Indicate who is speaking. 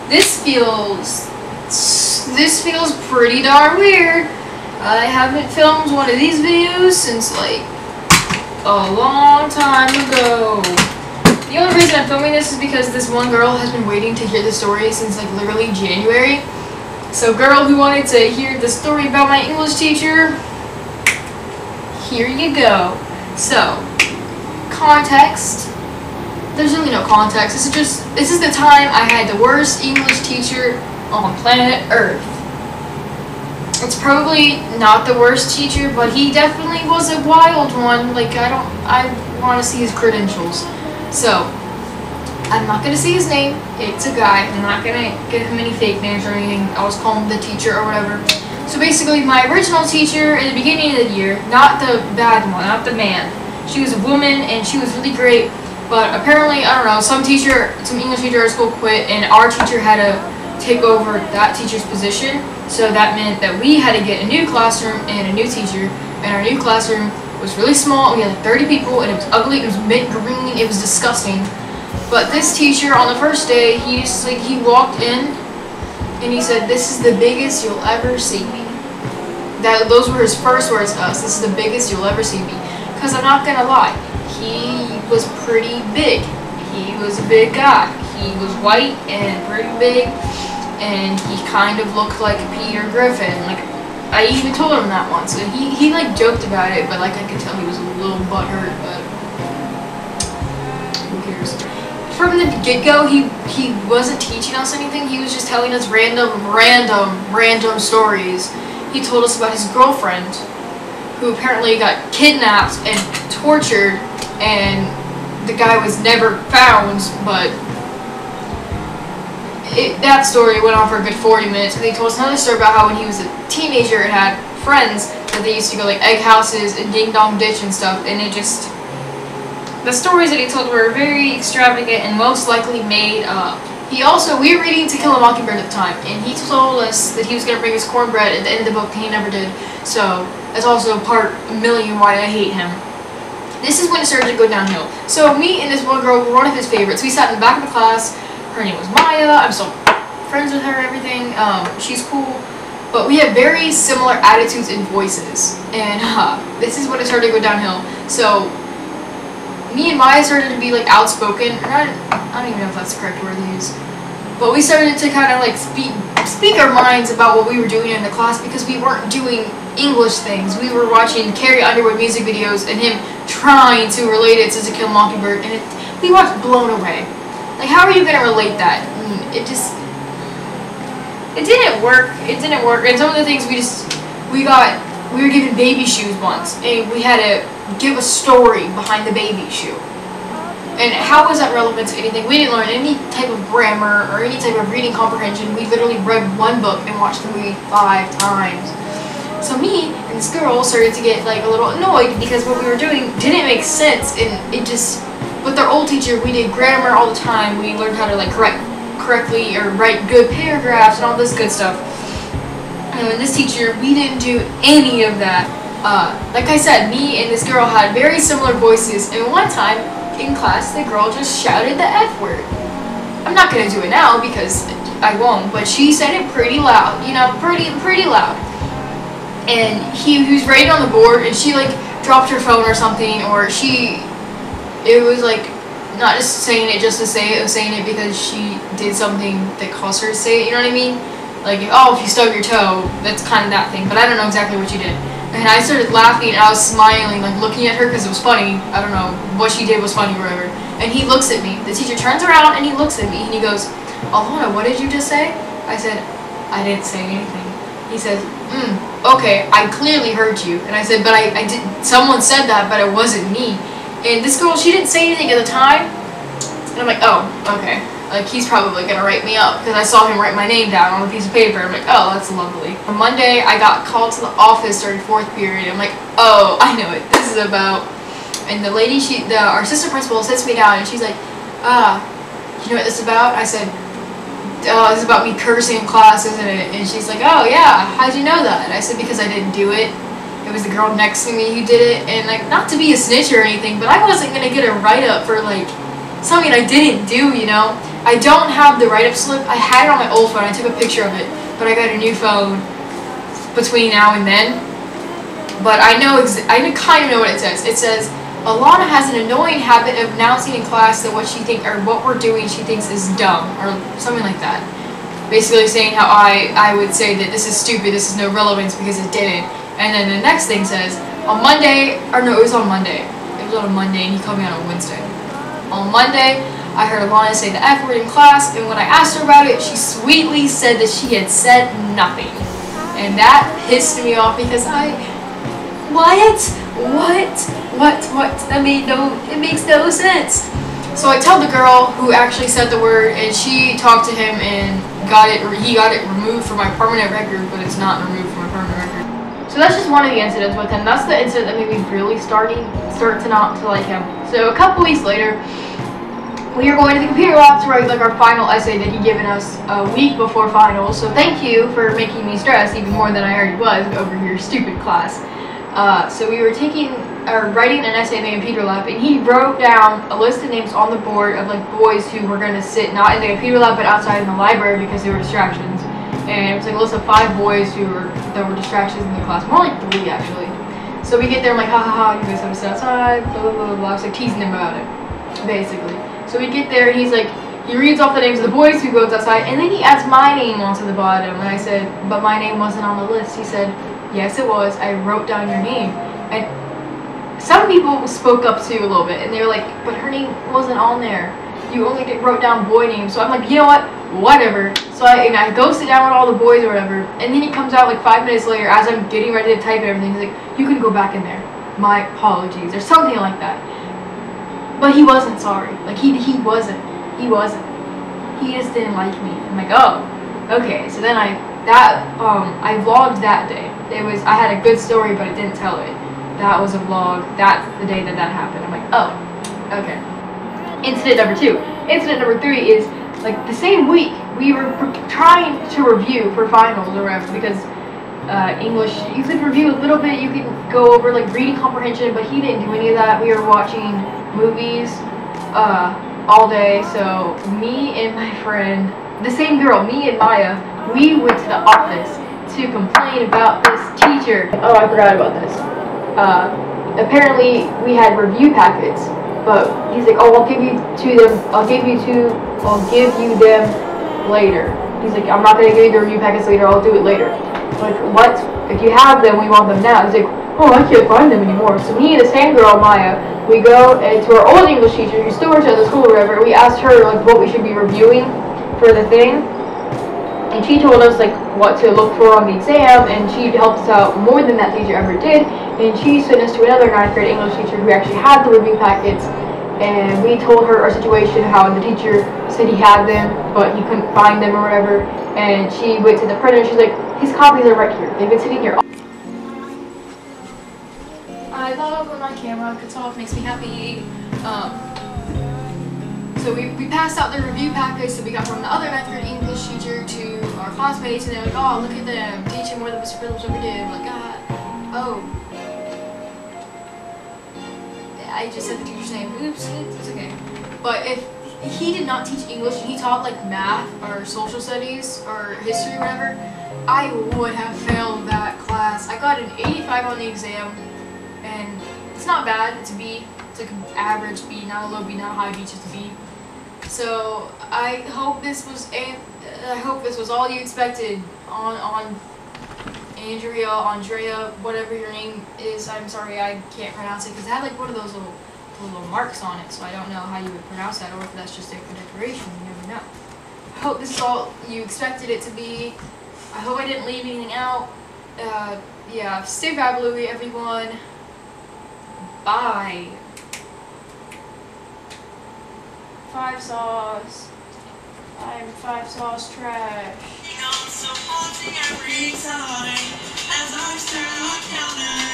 Speaker 1: This feels pretty darn weird. I haven't filmed one of these videos since like a long time ago. The only reason I'm filming this is because this one girl has been waiting to hear the story since like literally January. So girl who wanted to hear the story about my English teacher, here you go. So, context. There's really no context. This is the time I had the worst English teacher on planet Earth. It's probably not the worst teacher, but he definitely was a wild one. Like, I want to see his credentials. So, I'm not going to say his name. It's a guy. I'm not going to give him any fake names or anything. I'll just call him the teacher or whatever. So basically, my original teacher in the beginning of the year, not the bad one, not the man. She was a woman, and she was really great. But apparently, I don't know, some English teacher at school quit, and our teacher had to take over that teacher's position. So that meant that we had to get a new classroom and a new teacher. And our new classroom was really small. We had like 30 people, and it was ugly. It was mint green. It was disgusting. But this teacher, on the first day, he walked in, and he said, "This is the biggest you'll ever see me." Those were his first words to us. "This is the biggest you'll ever see me." Because I'm not gonna lie, he was pretty big. He was a big guy. He was white and pretty big, and he kind of looked like Peter Griffin. Like, I even told him that once, and he like joked about it, but like I could tell he was a little butthurt. But who cares? From the get-go, he wasn't teaching us anything. He was just telling us random stories. He told us about his girlfriend, who apparently got kidnapped and tortured, and the guy was never found, but that story went on for a good 40 minutes, and he told us another story about how when he was a teenager and had friends that they used to go like egg houses and ding dong ditch and stuff, and the stories that he told were very extravagant and most likely made up. We were reading To Kill a Mockingbird at the time, and he told us that he was going to bring us cornbread at the end of the book, and he never did. So, that's also part a million why I hate him. This is when it started to go downhill. So, me and this one girl were one of his favorites. We sat in the back of the class. Her name was Maya. I'm still friends with her and everything. She's cool. But we have very similar attitudes and voices. And this is when it started to go downhill. So, me and Maya started to be like outspoken. I don't even know if that's the correct word to use. But we started to kind of like speak our minds about what we were doing in the class, because we weren't doing English things. We were watching Carrie Underwood music videos and him trying to relate it to Kill a Mockingbird, and we watched Blown Away. Like, how are you gonna relate that? It didn't work. It didn't work. And some of the things we were given baby shoes once, and we had to give a story behind the baby shoe. And how was that relevant to anything? We didn't learn any type of grammar or any type of reading comprehension. We literally read one book and watched the movie 5 times. So me and this girl started to get like a little annoyed because what we were doing didn't make sense, and with our old teacher, we did grammar all the time. We learned how to like correctly or write good paragraphs and all this good stuff. And with this teacher, we didn't do any of that. Like I said, me and this girl had very similar voices, and one time in class, the girl just shouted the F word. I'm not gonna do it now because I won't, but she said it pretty loud, you know, pretty loud. And he was writing on the board, and she like dropped her phone or something, or it was like not just saying it just to say it, saying it because she did something that caused her to say it, you know what I mean? Like, oh, if you stub your toe, that's kind of that thing, but I don't know exactly what she did. And I started laughing, and I was smiling, like looking at her because it was funny. I don't know, what she did was funny or whatever. And he looks at me. The teacher turns around, and he looks at me, and he goes, "Alana, what did you just say?" I said, "I didn't say anything." He says, "Okay, I clearly heard you." And I said, "But I did. Someone said that, but it wasn't me." And this girl, she didn't say anything at the time. And I'm like, "Oh, okay. Like, he's probably gonna write me up," because I saw him write my name down on a piece of paper. I'm like, "Oh, that's lovely." On Monday, I got called to the office during 4th period. I'm like, "Oh, I know what this is about." And the lady, our assistant principal sits me down, and she's like, "You know what this is about?" I said, "This is about me cursing in class, isn't it?" And she's like, "Oh, yeah, how'd you know that?" I said, "Because I didn't do it. It was the girl next to me who did it." And, like, not to be a snitch or anything, but I wasn't gonna get a write-up for, like, something I didn't do, you know? I don't have the write-up slip. I had it on my old phone. I took a picture of it, but I got a new phone between now and then. But I kind of know what it says. It says, Alana has an annoying habit of announcing in class that what we're doing she thinks is dumb, or something like that. Basically saying how I would say that this is stupid, this is no relevance because it didn't. And then the next thing says, on Monday, or no, it was on Monday. It was on a Monday and he called me on a Wednesday. On Monday, I heard Alana say the F word in class, and when I asked her about it, she sweetly said that she had said nothing. And that pissed me off because it makes no sense. So I tell the girl who actually said the word, and she talked to him and he got it removed from my permanent record, but it's not removed from my permanent record. So that's just one of the incidents with him. That's the incident that made me really start to not to like him. So a couple weeks later, we are going to the computer lab to write like our final essay that he'd given us a week before finals. So thank you for making me stress even more than I already was over your stupid class. So we were writing an essay in the computer lab, and he wrote down a list of names on the board of like boys who were going to sit not in the computer lab but outside in the library because they were distractions. And it was like a list of 5 boys that were distractions in the class, more like 3 actually. So we get there, I'm like, ha ha ha, you guys have to sit outside, blah blah blah blah. I was like teasing him about it, basically. So we get there, and he's like, he reads off the names of the boys who goes outside, and then he adds my name onto the bottom. And I said, but my name wasn't on the list. He said, yes it was, I wrote down your name. And some people spoke up too a little bit, and they were like, but her name wasn't on there. You only wrote down boy names. So I'm like, you know what, whatever. So I go sit down with all the boys or whatever, and then he comes out like 5 minutes later as I'm getting ready to type and everything. He's like, you can go back in there. My apologies, or something like that. But he wasn't sorry. Like he wasn't. He just didn't like me. I'm like, oh, okay. So then I vlogged that day. I had a good story, but I didn't tell it. That was a vlog. That's the day that happened. I'm like, oh, okay. Incident number 2. Incident number 3 is like the same week we were trying to review for finals or whatever, because English, you could review a little bit, you could go over like reading comprehension, but he didn't do any of that. We were watching movies all day. So me and my friend, the same girl, me and Maya, we went to the office to complain about this teacher. Oh, I forgot about this. Apparently we had review packets, but he's like, oh, I'll give you them later. He's like, I'm not gonna give you the review packets later, I'll do it later. Like, what? If you have them, we want them now. He's like, oh, I can't find them anymore. So me and the same girl, Maya, we go to our old English teacher who still works at the school or whatever. We asked her like what we should be reviewing for the thing, and she told us like what to look for on the exam, and she helped us out more than that teacher ever did. And she sent us to another 9th grade English teacher who actually had the review packets, and we told her our situation, how the teacher said he had them but he couldn't find them or whatever. And she went to the printer and she's like, his copies are right here, they've been sitting here. I love when my camera cuts off, makes me happy. So we passed out the review packets that we got from the other 9th grade English teacher to our classmates, and they're like, oh, look at them, teaching more than Mr. Phillips ever did. I'm like, oh. I just said the teacher's name. Oops, it's okay. But if he did not teach English and he taught like math or social studies or history or whatever, I would have failed that class. I got an 85 on the exam, and it's not bad. It's a B. It's like an average B, not a low B, not a high B, just a B. So I hope this was all you expected on Andrea, whatever your name is. I'm sorry, I can't pronounce it because it had like one of those little marks on it, so I don't know how you would pronounce that, or if that's just a decoration. You never know. I hope this is all you expected it to be. I hope I didn't leave anything out. Yeah, stay fabulous, everyone. Bye. 5 sauce. I'm 5 sauce trash. Every time as I stare, I count it.